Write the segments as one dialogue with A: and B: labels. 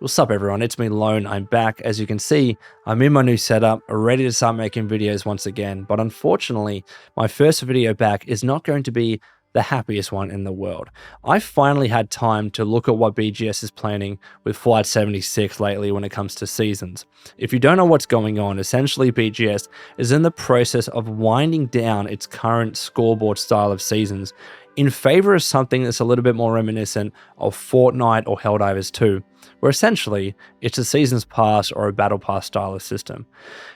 A: What's up everyone, it's me Lone, I'm back. As you can see, I'm in my new setup, ready to start making videos once again, but unfortunately, my first video back is not going to be the happiest one in the world. I finally had time to look at what BGS is planning with Flight 76 lately when it comes to seasons. If you don't know what's going on, essentially BGS is in the process of winding down its current scoreboard style of seasons in favor of something that's a little bit more reminiscent of Fortnite or Helldivers 2, where essentially it's a Seasons Pass or a Battle Pass style of system.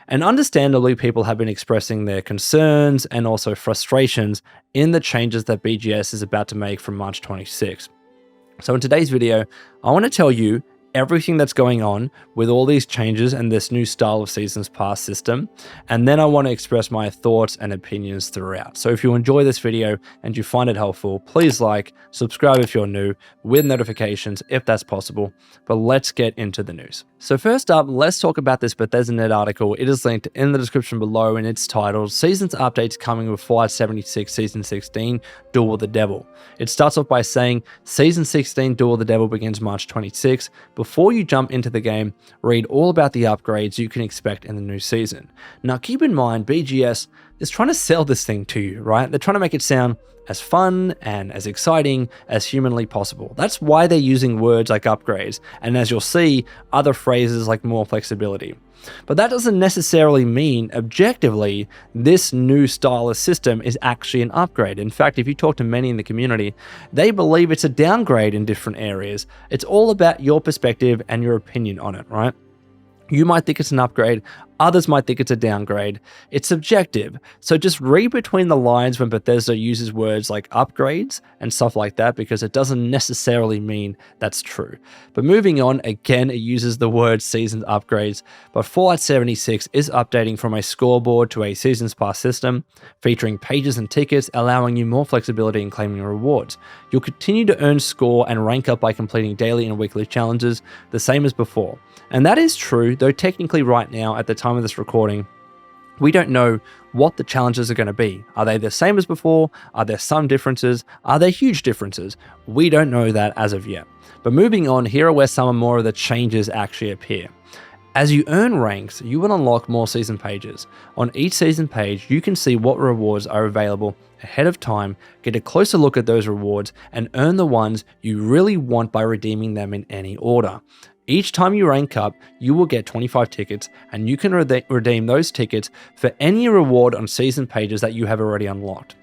A: And understandably, people have been expressing their concerns and also frustrations in the changes that BGS is about to make from March 26. So in today's video, I want to tell you everything that's going on with all these changes and this new style of Seasons Pass system, and then I want to express my thoughts and opinions throughout. So if you enjoy this video and you find it helpful, please like, subscribe if you're new, with notifications if that's possible, but let's get into the news. So first up, let's talk about this Bethesda Net article. It is linked in the description below and it's titled Seasons Updates Coming with Flight 76 Season 16 Duel with the Devil. It starts off by saying Season 16 Duel with the Devil begins March 26. Before you jump into the game, read all about the upgrades you can expect in the new season. Now keep in mind, BGS is trying to sell this thing to you, right? They're trying to make it sound as fun and as exciting as humanly possible. That's why they're using words like upgrades, and as you'll see, other phrases like more flexibility. But that doesn't necessarily mean, objectively, this new style of system is actually an upgrade. In fact, if you talk to many in the community, they believe it's a downgrade in different areas. It's all about your perspective and your opinion on it, right? You might think it's an upgrade, others might think it's a downgrade. It's subjective, so just read between the lines when Bethesda uses words like upgrades and stuff like that, because it doesn't necessarily mean that's true. But moving on, again, it uses the word Seasons upgrades, but Fallout 76 is updating from a scoreboard to a Seasons Pass system, featuring pages and tickets, allowing you more flexibility in claiming rewards. You'll continue to earn score and rank up by completing daily and weekly challenges, the same as before. And that is true, though technically right now, at the time of this recording, we don't know what the challenges are going to be. Are they the same as before? Are there some differences? Are there huge differences? We don't know that as of yet. But moving on, here are where some more of the changes actually appear. As you earn ranks, you will unlock more season pages. On each season page, you can see what rewards are available ahead of time, get a closer look at those rewards, and earn the ones you really want by redeeming them in any order. Each time you rank up, you will get 25 tickets, and you can redeem those tickets for any reward on season pages that you have already unlocked.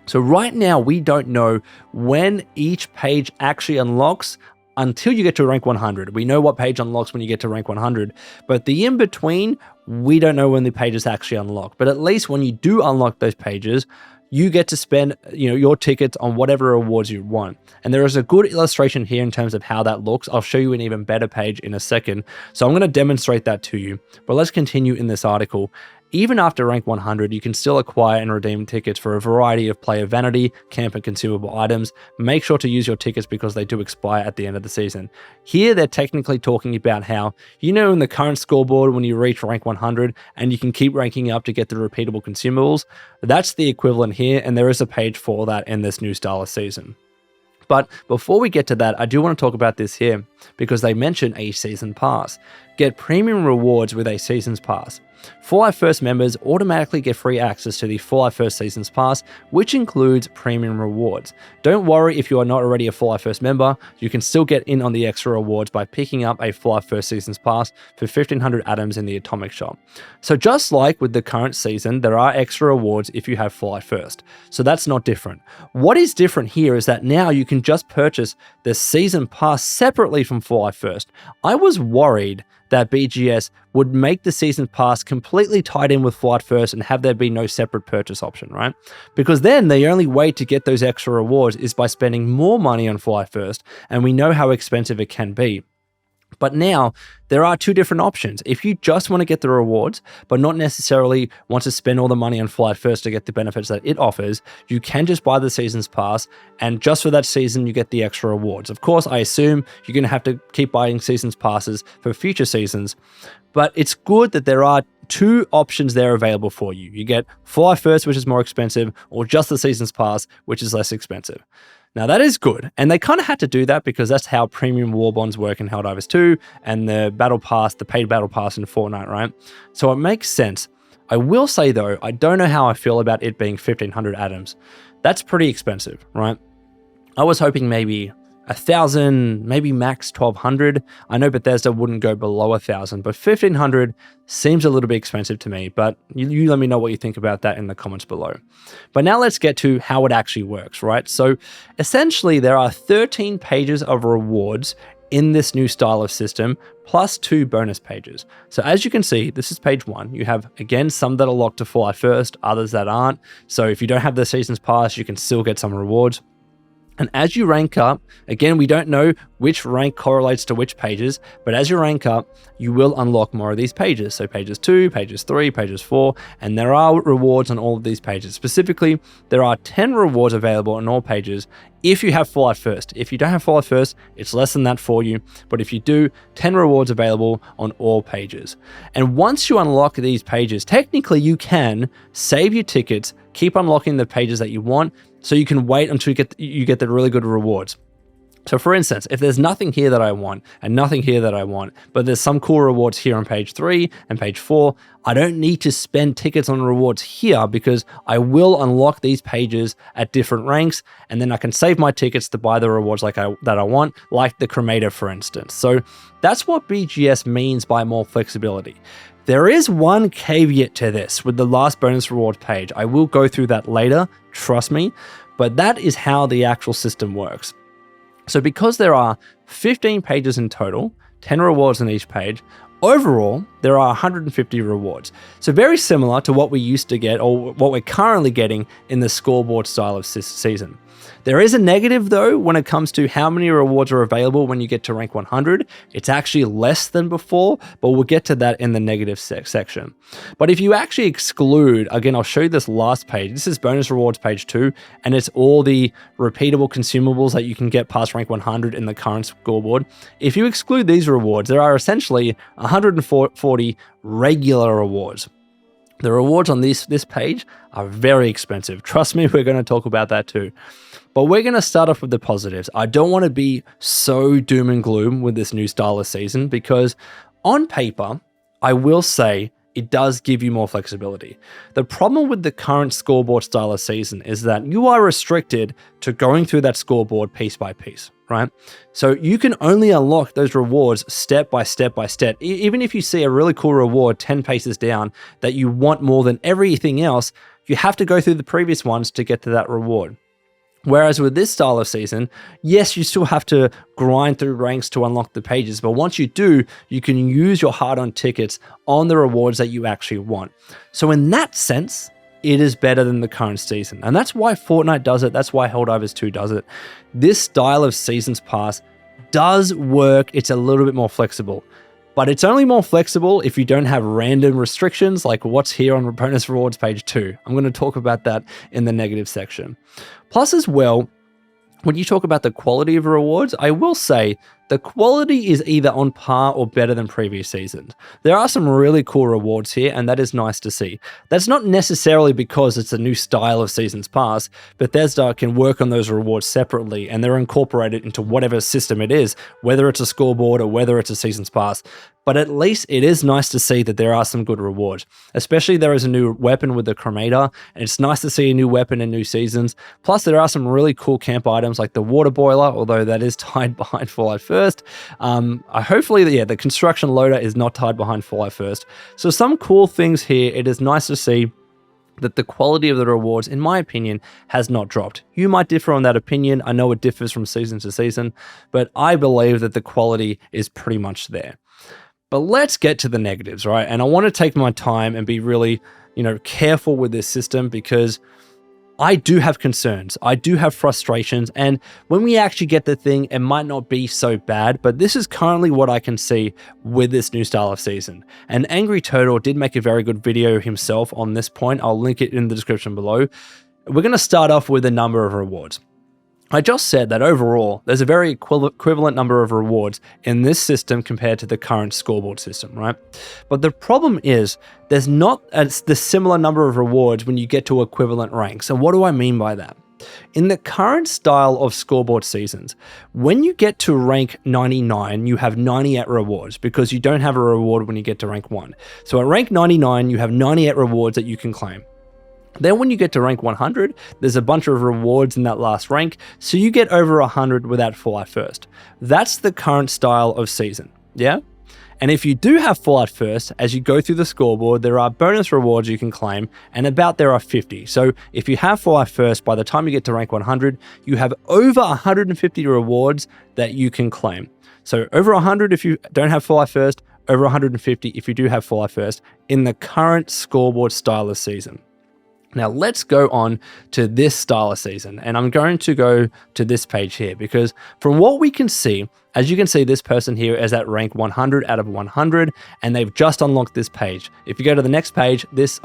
A: So right now, we don't know when each page actually unlocks until you get to rank 100. We know what page unlocks when you get to rank 100, but the in-between, we don't know when the pages actually unlock. But at least when you do unlock those pages, you get to spend your tickets on whatever rewards you want. And there is a good illustration here in terms of how that looks. I'll show you an even better page in a second. So I'm going to demonstrate that to you. But let's continue in this article. Even after rank 100, you can still acquire and redeem tickets for a variety of player vanity, camp, and consumable items. Make sure to use your tickets because they do expire at the end of the season. Here, they're technically talking about how, in the current scoreboard, when you reach rank 100 and you can keep ranking up to get the repeatable consumables, that's the equivalent here, and there is a page for that in this new style of season. But before we get to that, I do want to talk about this here because they mention a season pass. Get premium rewards with a Seasons Pass. Fallout First members automatically get free access to the Fallout First Seasons Pass, which includes premium rewards. Don't worry if you are not already a Fallout First member, you can still get in on the extra rewards by picking up a Fallout First Seasons Pass for 1,500 atoms in the Atomic Shop. So just like with the current season, there are extra rewards if you have Fallout First. So that's not different. What is different here is that now you can just purchase the Season Pass separately from Fallout First. I was worried that BGS would make the Season Pass completely tied in with Flight First and have there be no separate purchase option, right? Because then the only way to get those extra rewards is by spending more money on Flight First, and we know how expensive it can be. But now, there are two different options. If you just want to get the rewards, but not necessarily want to spend all the money on Flight First to get the benefits that it offers, you can just buy the Seasons Pass, and just for that season, you get the extra rewards. Of course, I assume you're going to have to keep buying Seasons Passes for future seasons, but it's good that there are two options there available for you. You get For Life First, which is more expensive, or just the Seasons Pass, which is less expensive. Now that is good, and they kind of had to do that because that's how premium war bonds work in Helldivers 2 and the battle pass, the paid battle pass in Fortnite, right? So it makes sense. I will say though, I don't know how I feel about it being 1,500 atoms. That's pretty expensive, right? I was hoping maybe 1,000, maybe max 1,200. I know Bethesda wouldn't go below 1,000, but 1,500 seems a little bit expensive to me, but you let me know what you think about that in the comments below. But now let's get to how it actually works, right? So essentially there are 13 pages of rewards in this new style of system, plus 2 bonus pages. So as you can see, this is page 1. You have, again, some that are locked to For Life First, others that aren't. So if you don't have the Seasons Pass, you can still get some rewards. And as you rank up, again, we don't know which rank correlates to which pages, but as you rank up, you will unlock more of these pages. So pages 2, pages 3, pages 4, and there are rewards on all of these pages. Specifically, there are 10 rewards available on all pages if you have For Life First. If you don't have For Life First, it's less than that for you. But if you do, 10 rewards available on all pages. And once you unlock these pages, technically you can save your tickets, keep unlocking the pages that you want, so you can wait until you get the really good rewards. So for instance, if there's nothing here that I want and nothing here that I want, but there's some cool rewards here on page 3 and page 4, I don't need to spend tickets on rewards here because I will unlock these pages at different ranks, and then I can save my tickets to buy the rewards that I want, like the cremator, for instance. So that's what BGS means by more flexibility. There is one caveat to this with the last bonus reward page. I will go through that later, trust me, but that is how the actual system works. So because there are 15 pages in total, 10 rewards on each page, overall, there are 150 rewards. So very similar to what we used to get, or what we're currently getting in the scoreboard style of season. There is a negative though when it comes to how many rewards are available when you get to rank 100. It's actually less than before, but we'll get to that in the negative section. But if you actually exclude, again, I'll show you this last page. This is bonus rewards page 2, and it's all the repeatable consumables that you can get past rank 100 in the current scoreboard. If you exclude these rewards, there are essentially 140 regular rewards. The rewards on this page are very expensive. Trust me, we're going to talk about that too. But we're going to start off with the positives. I don't want to be so doom and gloom with this new style of season because on paper, I will say it does give you more flexibility. The problem with the current scoreboard style of season is that you are restricted to going through that scoreboard piece by piece, right? So you can only unlock those rewards step by step by step. Even if you see a really cool reward 10 paces down that you want more than everything else, you have to go through the previous ones to get to that reward. Whereas with this style of season, yes, you still have to grind through ranks to unlock the pages, but once you do, you can use your hard-earned tickets on the rewards that you actually want. So in that sense, it is better than the current season. And that's why Fortnite does it. That's why Helldivers 2 does it. This style of Seasons Pass does work. It's a little bit more flexible. But it's only more flexible if you don't have random restrictions like what's here on bonus rewards page 2. I'm going to talk about that in the negative section. Plus as well, when you talk about the quality of rewards, I will say the quality is either on par or better than previous seasons. There are some really cool rewards here, and that is nice to see. That's not necessarily because it's a new style of Seasons Pass. Bethesda can work on those rewards separately, and they're incorporated into whatever system it is, whether it's a scoreboard or whether it's a Seasons Pass. But at least it is nice to see that there are some good rewards. Especially there is a new weapon with the cremator, and it's nice to see a new weapon in new seasons. Plus there are some really cool camp items like the water boiler, although that is tied behind For Life First. Hopefully, the construction loader is not tied behind For Life First. So some cool things here. It is nice to see that the quality of the rewards, in my opinion, has not dropped. You might differ on that opinion. I know it differs from season to season, but I believe that the quality is pretty much there. But let's get to the negatives, right? And I want to take my time and be really, careful with this system because I do have concerns. I do have frustrations. And when we actually get the thing, it might not be so bad, but this is currently what I can see with this new style of season. And Angry Turtle did make a very good video himself on this point. I'll link it in the description below. We're going to start off with a number of rewards. I just said that overall, there's a very equivalent number of rewards in this system compared to the current scoreboard system, right? But the problem is there's not the similar number of rewards when you get to equivalent ranks. And what do I mean by that? In the current style of scoreboard seasons, when you get to rank 99, you have 98 rewards because you don't have a reward when you get to rank 1. So at rank 99, you have 98 rewards that you can claim. Then when you get to rank 100, there's a bunch of rewards in that last rank, so you get over 100 without Fallout First. That's the current style of season, yeah? And if you do have Fallout First, as you go through the scoreboard, there are bonus rewards you can claim, and about there are 50. So if you have Fallout First, by the time you get to rank 100, you have over 150 rewards that you can claim. So over 100 if you don't have Fallout First, over 150 if you do have Fallout First, in the current scoreboard style of season. Now let's go on to this style of season, and I'm going to go to this page here because from what we can see, as you can see, this person here is at rank 100 out of 100, and they've just unlocked this page. If you go to the next page, this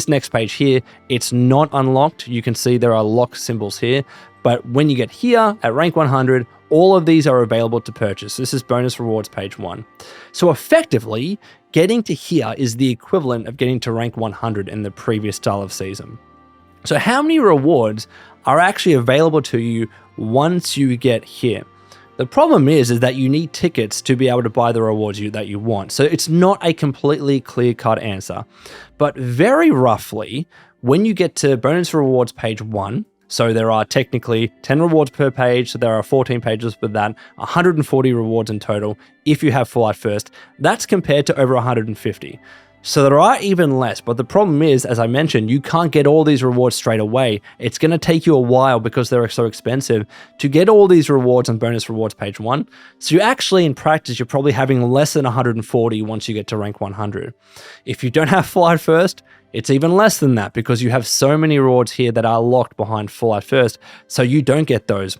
A: next page here, it's not unlocked. You can see there are lock symbols here, but when you get here at rank 100, all of these are available to purchase. This is bonus rewards page 1. So effectively, getting to here is the equivalent of getting to rank 100 in the previous style of season. So how many rewards are actually available to you once you get here? The problem is that you need tickets to be able to buy the rewards that you want. So it's not a completely clear-cut answer. But very roughly, when you get to bonus rewards page 1, so there are technically 10 rewards per page, so there are 14 pages with that, 140 rewards in total if you have Fallout First. That's compared to over 150. So there are even less, but the problem is, as I mentioned, you can't get all these rewards straight away. It's going to take you a while because they're so expensive to get all these rewards on bonus rewards page 1. So you actually, in practice, you're probably having less than 140 once you get to rank 100. If you don't have Fallout First, it's even less than that because you have so many rewards here that are locked behind Fallout First, so you don't get those.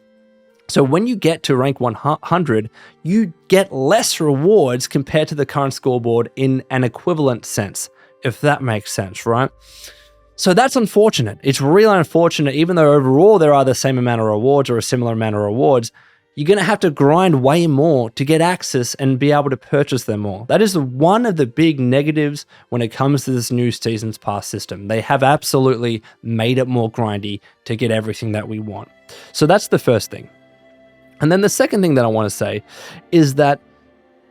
A: So when you get to rank 100, you get less rewards compared to the current scoreboard in an equivalent sense, if that makes sense, right? So that's unfortunate. It's really unfortunate, even though overall there are the same amount of rewards or a similar amount of rewards, you're going to have to grind way more to get access and be able to purchase them all. That is one of the big negatives when it comes to this new Seasons Pass system. They have absolutely made it more grindy to get everything that we want. So that's the first thing. And then the second thing that I want to say is that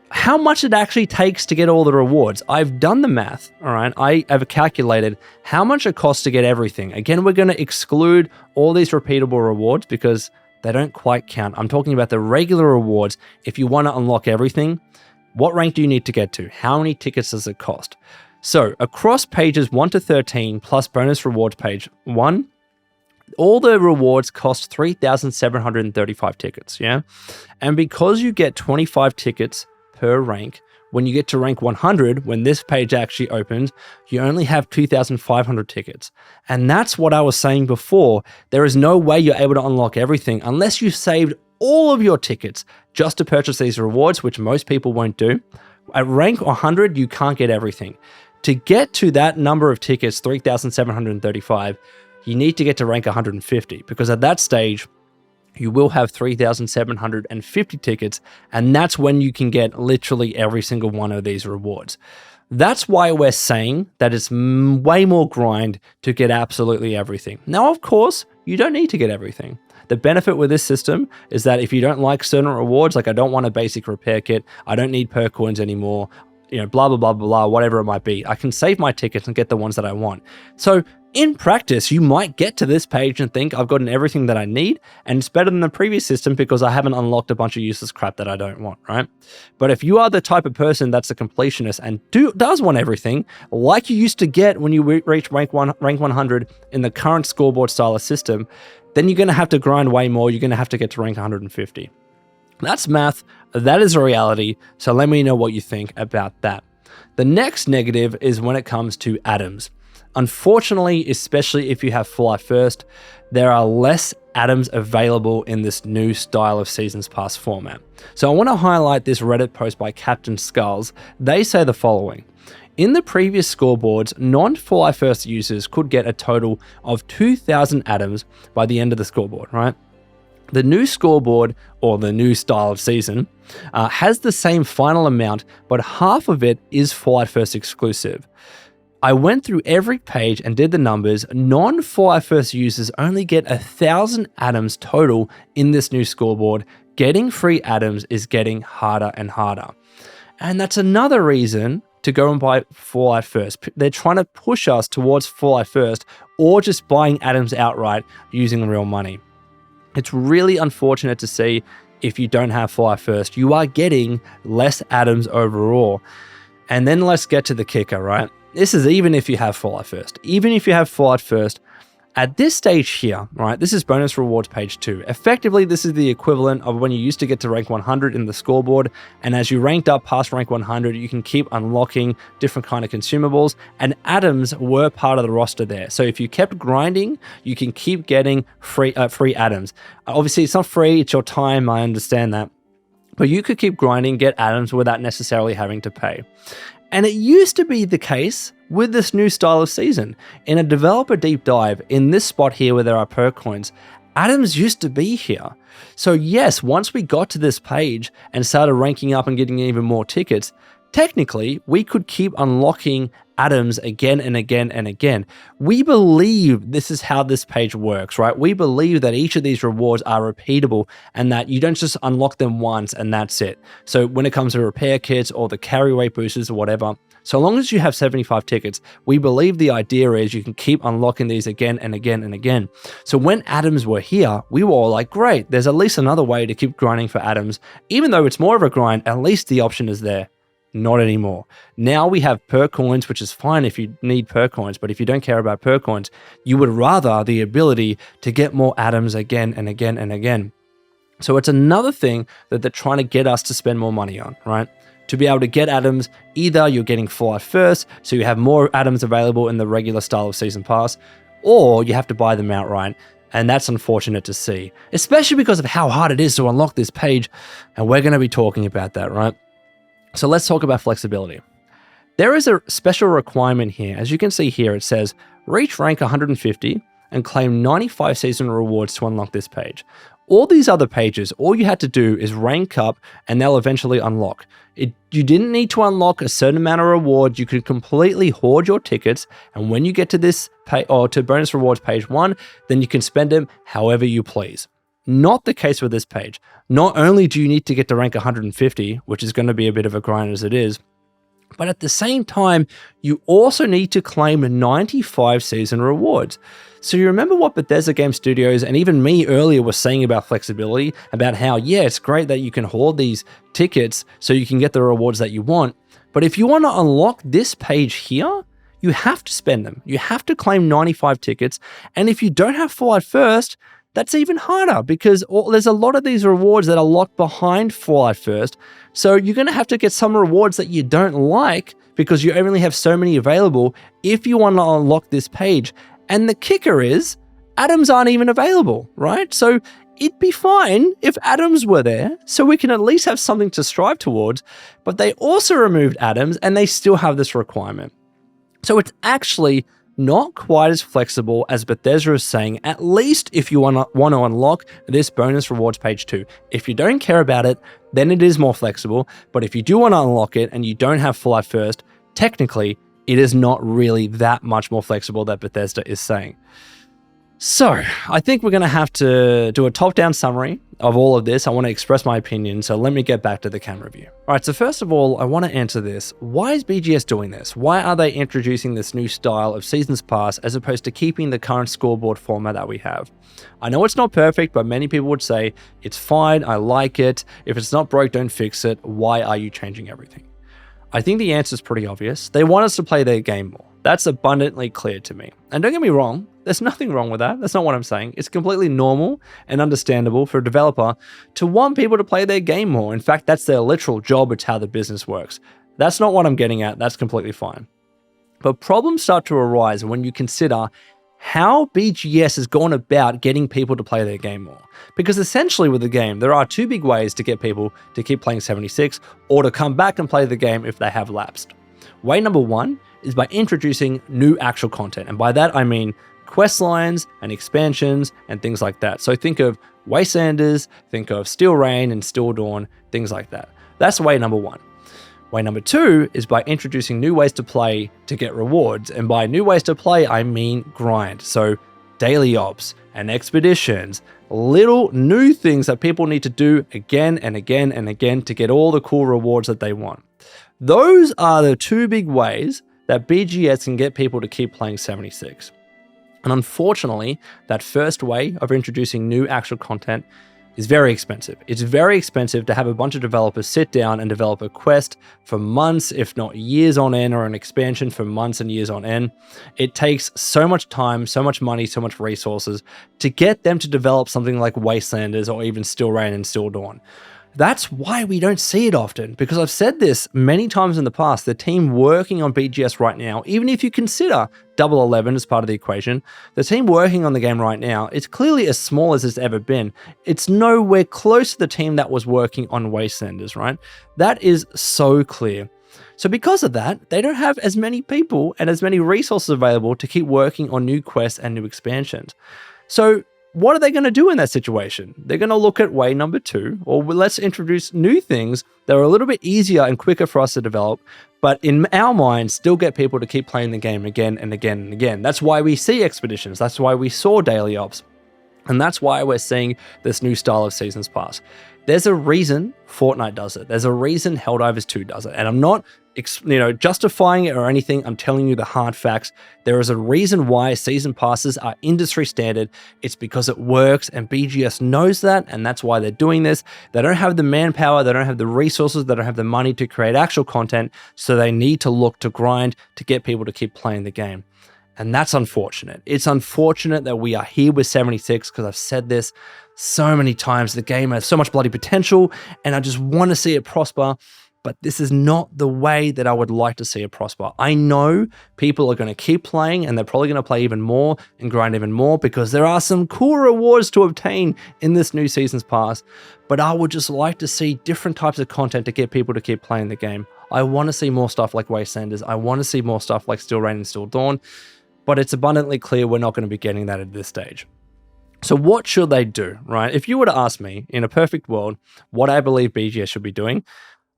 A: how much it actually takes to get all the rewards. I've done the math, all right? I have calculated how much it costs to get everything. Again, we're going to exclude all these repeatable rewards because they don't quite count. I'm talking about the regular rewards. If you want to unlock everything, what rank do you need to get to? How many tickets does it cost? So across pages 1 to 13 plus bonus rewards page 1, all the rewards cost 3,735 tickets, yeah? And because you get 25 tickets per rank, when you get to rank 100, when this page actually opens, you only have 2,500 tickets. And that's what I was saying before. There is no way you're able to unlock everything unless you saved all of your tickets just to purchase these rewards, which most people won't do. At rank 100, you can't get everything. To get to that number of tickets, 3,735, you need to get to rank 150 because at that stage, you will have 3,750 tickets, and that's when you can get literally every single one of these rewards. That's why we're saying that it's way more grind to get absolutely everything. Now, of course, you don't need to get everything. The benefit with this system is that if you don't like certain rewards, like I don't want a basic repair kit, I don't need perk coins anymore, blah, blah, blah, blah, whatever it might be, I can save my tickets and get the ones that I want. So in practice, you might get to this page and think I've gotten everything that I need, and it's better than the previous system because I haven't unlocked a bunch of useless crap that I don't want, right? But if you are the type of person that's a completionist and does want everything, like you used to get when you reach rank 100 in the current scoreboard style of system, then you're going to have to grind way more. You're going to have to get to rank 150. That's math. That is a reality. So let me know what you think about that. The next negative is when it comes to atoms. Unfortunately, especially if you have Fallout First, there are less atoms available in this new style of Seasons Pass format. So I want to highlight this Reddit post by Captain Skulls. They say the following. In the previous scoreboards, non-Fallout First users could get a total of 2,000 atoms by the end of the scoreboard, right? The new scoreboard, or the new style of season, has the same final amount, but half of it is Fallout First exclusive. I went through every page and did the numbers. Non-Fallout First users only get 1,000 atoms total in this new scoreboard. Getting free atoms is getting harder and harder. And that's another reason to go and buy Fallout First. They're trying to push us towards Fallout First, or just buying atoms outright using real money. It's really unfortunate to see if you don't have Fallout First. You are getting less atoms overall. And then let's get to the kicker, right? This is even if you have Fallout First. Even if you have Fallout First, at this stage here, right, this is bonus rewards page 2. Effectively, this is the equivalent of when you used to get to rank 100 in the scoreboard, and as you ranked up past rank 100, you can keep unlocking different kind of consumables, and atoms were part of the roster there. So if you kept grinding, you can keep getting free atoms. Obviously, it's not free, it's your time, I understand that, but you could keep grinding, get atoms without necessarily having to pay. And it used to be the case with this new style of season. In a developer deep dive, in this spot here where there are perk coins, atoms used to be here. So yes, once we got to this page and started ranking up and getting even more tickets, technically we could keep unlocking atoms again and again and again. We believe this is how this page works, right? We believe that each of these rewards are repeatable and that you don't just unlock them once and that's it. So when it comes to repair kits or the carry rate boosters or whatever, so long as you have 75 tickets, we believe the idea is you can keep unlocking these again and again and again. So when atoms were here, we were all like, great, there's at least another way to keep grinding for atoms. Even though it's more of a grind, at least the option is there. Not anymore. Now we have perk coins, which is fine if you need perk coins, but if you don't care about perk coins, you would rather the ability to get more atoms again and again and again. So it's another thing that they're trying to get us to spend more money on, right? To be able to get atoms, either you're getting Fallout First, so you have more atoms available in the regular style of Season Pass, or you have to buy them outright. And that's unfortunate to see, especially because of how hard it is to unlock this page. And we're going to be talking about that, right? So let's talk about flexibility. There is a special requirement here. As you can see here, it says reach rank 150 and claim 95 season rewards to unlock this page. All these other pages, all you had to do is rank up and they'll eventually unlock. You didn't need to unlock a certain amount of rewards. You could completely hoard your tickets, and when you get to this page, or to bonus rewards page 1, then you can spend them however you please. Not the case with this page. Not only do you need to get to rank 150, which is going to be a bit of a grind as it is, but at the same time, you also need to claim 95 season rewards. So you remember what Bethesda Game Studios and even me earlier was saying about flexibility, about how, yeah, it's great that you can hoard these tickets so you can get the rewards that you want. But if you want to unlock this page here, you have to spend them. You have to claim 95 tickets. And if you don't have Fallout First, that's even harder because there's a lot of these rewards that are locked behind Fallout First. So you're going to have to get some rewards that you don't like because you only have so many available if you want to unlock this page. And the kicker is, atoms aren't even available, right? So it'd be fine if atoms were there, so we can at least have something to strive towards, but they also removed atoms and they still have this requirement. So it's actually not quite as flexible as Bethesda is saying, at least if you want to unlock this bonus rewards page 2. If you don't care about it, then it is more flexible, but if you do want to unlock it and you don't have Fallout First, technically, it is not really that much more flexible that Bethesda is saying. So I think we're going to have to do a top-down summary of all of this. I want to express my opinion, so let me get back to the camera view. All right, so first of all, I want to answer this. Why is BGS doing this? Why are they introducing this new style of Seasons Pass as opposed to keeping the current scoreboard format that we have? I know it's not perfect, but many people would say, it's fine, I like it. If it's not broke, don't fix it. Why are you changing everything? I think the answer is pretty obvious. They want us to play their game more. That's abundantly clear to me. And don't get me wrong, there's nothing wrong with that. That's not what I'm saying. It's completely normal and understandable for a developer to want people to play their game more. In fact, that's their literal job. It's how the business works. That's not what I'm getting at. That's completely fine. But problems start to arise when you consider how BGS has gone about getting people to play their game more. Because essentially with the game, there are two big ways to get people to keep playing 76 or to come back and play the game if they have lapsed. Way number one is by introducing new actual content. And by that, I mean quest lines and expansions and things like that. So think of Wastelanders, think of Steel Rain and Still Dawn, things like that. That's way number one. Way number two is by introducing new ways to play to get rewards. And by new ways to play, I mean grind. So daily ops and expeditions, little new things that people need to do again and again and again to get all the cool rewards that they want. Those are the two big ways that BGS can get people to keep playing 76. And unfortunately, that first way of introducing new actual content is very expensive. It's very expensive to have a bunch of developers sit down and develop a quest for months, if not years on end, or an expansion for months and years on end. It takes so much time, so much money, so much resources to get them to develop something like Wastelanders or even Steel Rain and Still Dawn. That's why we don't see it often, because I've said this many times in the past. The team working on BGS right now, even if you consider Double 11 as part of the equation, the team working on the game right now, it's clearly as small as it's ever been. It's nowhere close to the team that was working on Wastelanders, right? That is so clear. So because of that, they don't have as many people and as many resources available to keep working on new quests and new expansions. So what are they going to do in that situation? They're going to look at way number two, or let's introduce new things that are a little bit easier and quicker for us to develop, but in our minds, still get people to keep playing the game again and again and again. That's why we see expeditions. That's why we saw daily ops. And that's why we're seeing this new style of Seasons Pass. There's a reason Fortnite does it. There's a reason Helldivers 2 does it. And I'm not justifying it or anything. I'm telling you the hard facts. There is a reason why season passes are industry standard. It's because it works, and BGS knows that, and that's why they're doing this. They don't have the manpower, they don't have the resources, they don't have the money to create actual content, so they need to look to grind to get people to keep playing the game. And that's unfortunate. It's unfortunate that we are here with 76, because I've said this so many times. The game has so much bloody potential, and I just want to see it prosper. But this is not the way that I would like to see it prosper. I know people are going to keep playing, and they're probably going to play even more and grind even more, because there are some cool rewards to obtain in this new Seasons Pass. But I would just like to see different types of content to get people to keep playing the game. I want to see more stuff like Wastelanders. I want to see more stuff like Steel Rain and Still Dawn. But it's abundantly clear we're not going to be getting that at this stage. So what should they do, right? If you were to ask me, in a perfect world, what I believe BGS should be doing,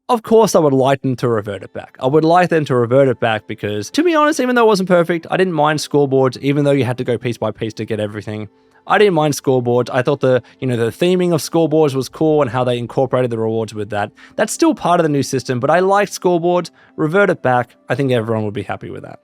A: of course, I would like them to revert it back. I would like them to revert it back because, to be honest, even though it wasn't perfect, I didn't mind scoreboards, even though you had to go piece by piece to get everything. I didn't mind scoreboards. I thought the theming of scoreboards was cool, and how they incorporated the rewards with that. That's still part of the new system, but I liked scoreboards. Revert it back. I think everyone would be happy with that.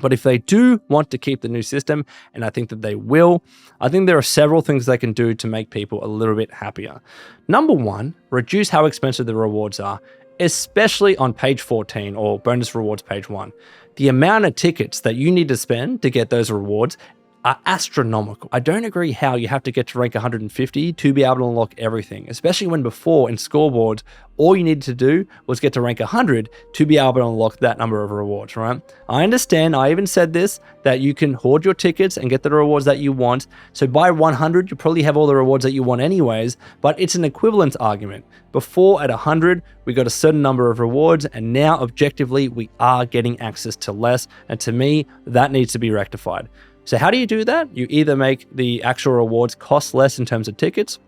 A: But if they do want to keep the new system, and I think that they will, I think there are several things they can do to make people a little bit happier. Number one, reduce how expensive the rewards are, especially on page 14 or bonus rewards page 1. The amount of tickets that you need to spend to get those rewards are astronomical. I don't agree how you have to get to rank 150 to be able to unlock everything, especially when before in scoreboards, all you needed to do was get to rank 100 to be able to unlock that number of rewards, right? I understand, I even said this, that you can hoard your tickets and get the rewards that you want. So by 100, you probably have all the rewards that you want anyways, but it's an equivalence argument. Before at 100, we got a certain number of rewards, and now objectively, we are getting access to less. And to me, that needs to be rectified. So how do you do that? You either make the actual rewards cost less in terms of tickets,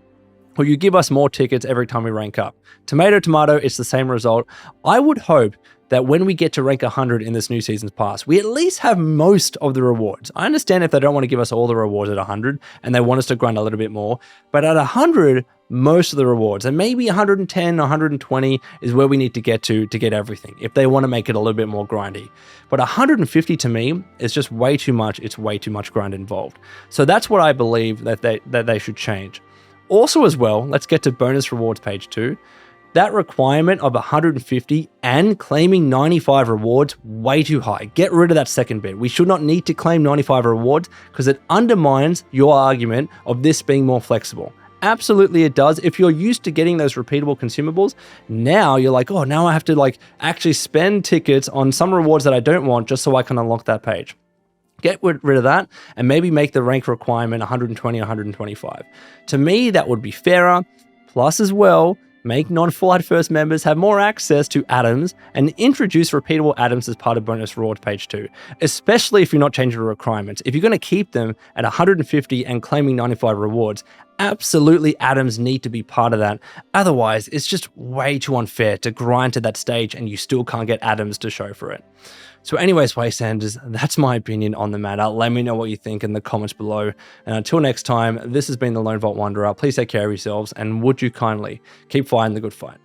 A: or you give us more tickets every time we rank up. Tomato, tomato, it's the same result. I would hope that when we get to rank 100 in this new Seasons Pass, we at least have most of the rewards. I understand if they don't want to give us all the rewards at 100 and they want us to grind a little bit more, but at 100, most of the rewards, and maybe 110, 120 is where we need to get get everything, if they want to make it a little bit more grindy. But 150 to me is just way too much. It's way too much grind involved. So that's what I believe that they should change. Also as well, let's get to bonus rewards page 2. That requirement of 150 and claiming 95 rewards, way too high. Get rid of that second bit. We should not need to claim 95 rewards, because it undermines your argument of this being more flexible. Absolutely it does. If you're used to getting those repeatable consumables, now you're like, oh, now I have to actually spend tickets on some rewards that I don't want just so I can unlock that page. Get rid of that and maybe make the rank requirement 120, 125. To me, that would be fairer. Plus as well, make non-Fallout First members have more access to atoms, and introduce repeatable atoms as part of bonus reward page 2, especially if you're not changing the requirements. If you're going to keep them at 150 and claiming 95 rewards, absolutely atoms need to be part of that. Otherwise, it's just way too unfair to grind to that stage and you still can't get atoms to show for it. So anyways, Wastanders, that's my opinion on the matter. Let me know what you think in the comments below. And until next time, this has been the Lone Vault Wanderer. Please take care of yourselves, and would you kindly keep fighting the good fight.